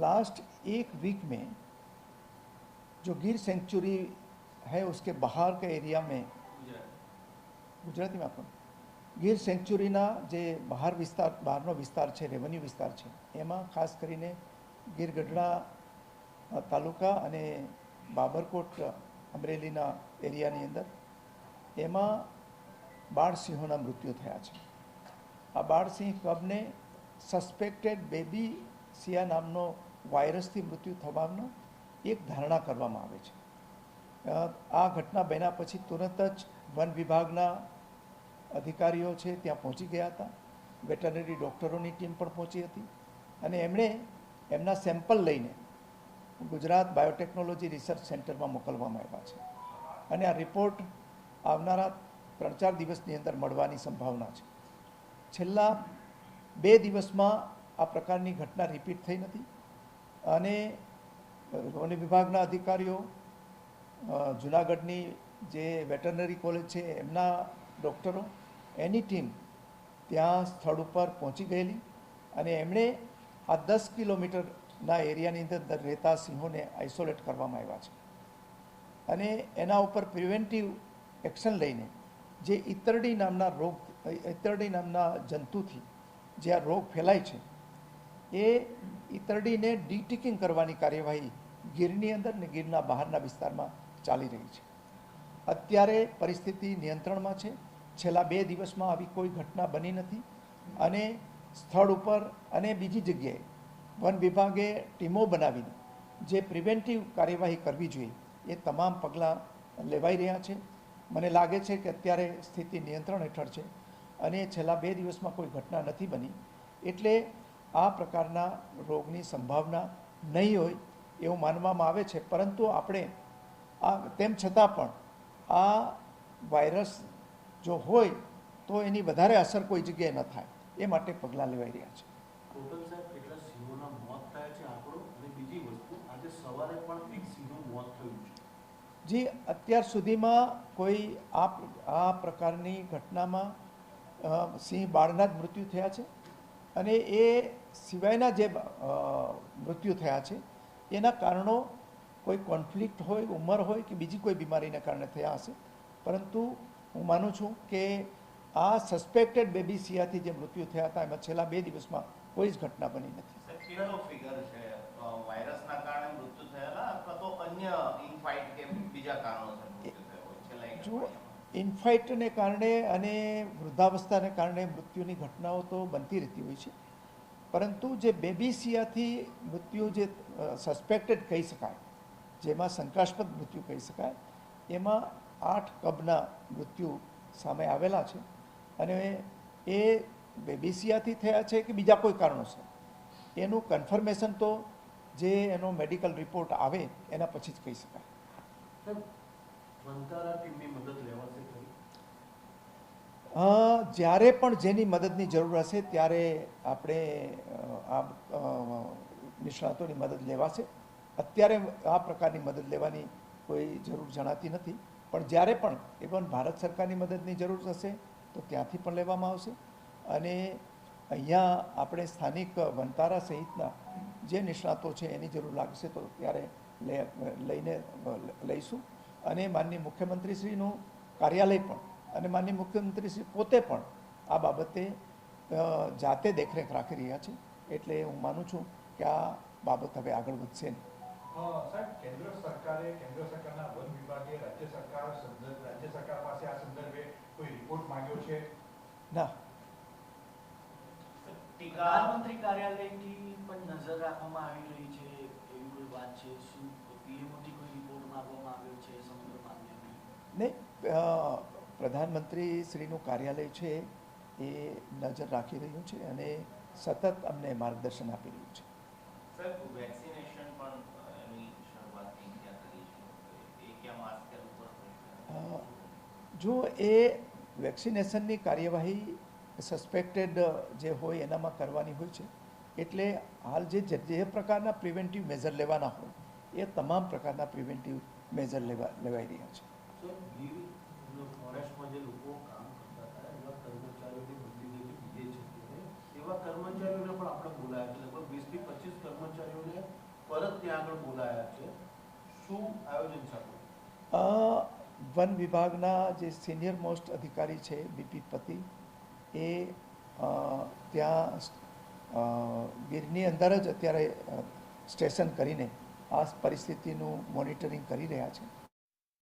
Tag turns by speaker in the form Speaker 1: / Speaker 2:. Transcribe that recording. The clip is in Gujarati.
Speaker 1: लास्ट एक वीक में जो गिर सेंचुरी है उसके बाहर के एरिया में गुजराती में आपको ગીર સેન્ચુરીના જે બહારનો વિસ્તાર છે, રેવન્યુ વિસ્તાર છે, એમાં ખાસ કરીને ગીર ગઢડા તાલુકા અને બાબરકોટ અમરેલીના એરિયાની અંદર એમાં બાળસિંહોના મૃત્યુ થયા છે. આ બાળસિંહ કબને સસ્પેક્ટેડ બેબી સિયા નામનો વાયરસથી મૃત્યુ થવાનો એક ધારણા કરવામાં આવે છે. આ ઘટના બન્યા પછી તુરંત જ વન વિભાગના અધિકારીઓ છે ત્યાં પહોંચી ગયા હતા. વેટરનરી ડૉક્ટરોની ટીમ પણ પહોંચી હતી અને એમણે એમના સેમ્પલ લઈને ગુજરાત બાયોટેકનોલોજી રિસર્ચ સેન્ટરમાં મોકલવામાં આવ્યા છે અને આ રિપોર્ટ આવનારા 3-4 દિવસની અંદર મળવાની સંભાવના છે. છેલ્લા 2 દિવસમાં આ પ્રકારની ઘટના રિપીટ થઈ નથી અને વન વિભાગના અધિકારીઓ, જૂનાગઢની જે વેટરનરી કોલેજ છે એમના ડૉક્ટરો, એની ટીમ ત્યાં સ્થળ ઉપર પહોંચી ગયેલી અને એમણે આ 10 કિલોમીટરના એરિયાની અંદર રહેતા સિંહોને આઇસોલેટ કરવામાં આવ્યા છે અને એના ઉપર પ્રિવેન્ટિવ એક્શન લઈને જે ઈતરડી નામના જંતુથી જે આ રોગ ફેલાય છે એ ઈતરડીને ડીટિકિંગ કરવાની કાર્યવાહી ગીરની અંદર ને ગીરના બહારના વિસ્તારમાં ચાલી રહી છે. અત્યારે પરિસ્થિતિ નિયંત્રણમાં છે. છેલ્લા 2 દિવસમાં આવી કોઈ ઘટના બની નથી અને સ્થળ ઉપર અને બીજી જગ્યાએ વન વિભાગે ટીમો બનાવીને જે પ્રિવેન્ટિવ કાર્યવાહી કરવી જોઈએ એ તમામ પગલાં લેવાઈ રહ્યા છે. મને લાગે છે કે અત્યારે સ્થિતિ નિયંત્રણ હેઠળ છે અને છેલ્લા 2 દિવસમાં કોઈ ઘટના નથી બની એટલે આ પ્રકારના રોગની સંભાવના નહીં હોય એવું માનવામાં આવે છે. પરંતુ આપણે તેમ છતાં પણ આ વાયરસ જો હોય તો એની વધારે અસર કોઈ જગ્યાએ ન થાય એ માટે પગલાં લેવાઈ રહ્યા છે.
Speaker 2: ટોટલ સાહેબ કેટલા સિંહોના મોત થયા છે આંકડો? અને બીજી વસ્તુ, આજે સવારે પણ એક સિંહનું મોત થયું છે.
Speaker 1: જી, અત્યાર સુધીમાં કોઈ આ પ્રકારની ઘટનામાં સિંહ બાળના જ મૃત્યુ થયા છે અને એ સિવાયના જે મૃત્યુ થયા છે એના કારણો કોઈ કોન્ફ્લિક્ટ હોય, ઉંમર હોય કે બીજી કોઈ બીમારીને કારણે થયા હશે. પરંતુ હું માનું છું કે આ સસ્પેક્ટેડ બેબી સિયાથી જે મૃત્યુ થયા હતા એમાં છેલ્લા 2 દિવસમાં કોઈ જ ઘટના બની નથી.
Speaker 3: કેટલો ફિગર છે વાયરસના કારણે મૃત્યુ થયેલા અથવા તો અન્ય ઇનફાઇટ કે બીજા કારણોસર મૃત્યુ થયો હોય છેલ્લા?
Speaker 1: જો ઇનફાઇટને કારણે અને વૃદ્ધાવસ્થાને કારણે મૃત્યુની ઘટનાઓ તો બનતી રહેતી હોય છે, પરંતુ જે બેબી સિયાથી મૃત્યુ જે સસ્પેક્ટેડ કહી શકાય, જેમાં શંકાસ્પદ મૃત્યુ કહી શકાય, એમાં 8 કબના મૃત્યુ સામે આવેલા છે અને એ બેબીસિયાથી થયા છે કે બીજા કોઈ કારણોસર એનું કન્ફર્મેશન તો જે એનો મેડિકલ રિપોર્ટ આવે એના પછી જ કહી શકાય. જ્યારે પણ જેની મદદની જરૂર હશે ત્યારે આપણે આ નિષ્ણાતોની મદદ લેવાશે. અત્યારે આ પ્રકારની મદદ લેવાની કોઈ જરૂર જણાતી નથી, પણ જ્યારે પણ ઇવન ભારત સરકારની મદદની જરૂર હશે તો ત્યાંથી પણ લેવામાં આવશે અને અહીંયા આપણે સ્થાનિક વનતારા સહિતના જે નિષ્ણાતો છે એની જરૂર લાગશે તો ત્યારે લઈશું. અને માનનીય મુખ્યમંત્રીશ્રીનું કાર્યાલય પણ અને માનનીય મુખ્યમંત્રીશ્રી પોતે પણ આ બાબતે જાતે દેખરેખ રાખી રહ્યા છે. એટલે હું માનું છું કે આ બાબત હવે આગળ વધશે નહીં.
Speaker 4: સાહેબ, કેન્દ્ર સરકારના વન વિભાગે રાજ્ય સરકાર પાસે આ સંદર્ભે કોઈ રિપોર્ટ માંગ્યો છે?
Speaker 1: ના.
Speaker 2: પ્રધાનમંત્રી કાર્યાલયથી પણ નજર રાખવામાં આવી રહી છે એવી કોઈ વાત છે? શું પીએમઓથી કોઈ રિપોર્ટ માંગવામાં આવ્યો છે સમગ્ર મામલે?
Speaker 1: નહીં, પ્રધાનમંત્રી શ્રીનું કાર્યાલય છે એ નજર રાખી રહ્યું છે અને સતત અમને માર્ગદર્શન આપી રહ્યું છે.
Speaker 3: સાહેબ, વેક્સિનેશન પણ એની શરૂઆત ક્યાં કરી છે? એ ક્યાં માસ્ક ઉપર?
Speaker 1: જો એ વેક્સિનેશનની કાર્યવાહી સસ્પેક્ટેડ જે હોય એનામાં કરવાની હોય છે, એટલે હાલ જે પ્રકારના પ્રિવેન્ટિવ મેઝર લેવાના હોય એ તમામ પ્રકારના પ્રિવેન્ટિવ મેઝર લેવાઈ રહ્યા છે.
Speaker 2: ફોરેસ્ટમાં જે લોકો કામ કરતા હતા એવા કર્મચારીઓની બદલી બીજે છે, એવા
Speaker 5: કર્મચારીઓને પણ આપણે બોલાયા છે, લગભગ 20 થી 25 કર્મચારીઓને પરત ત્યાં આગળ બોલાયા છે. શું આયોજન છે આપણું?
Speaker 1: વન વિભાગના જે સિનિયર મોસ્ટ અધિકારી છે બીપી પતિ, એ ત્યાં ગીરની અંદર જ અત્યારે સ્ટેશન કરીને આ પરિસ્થિતિનું મોનિટરિંગ કરી રહ્યા છે.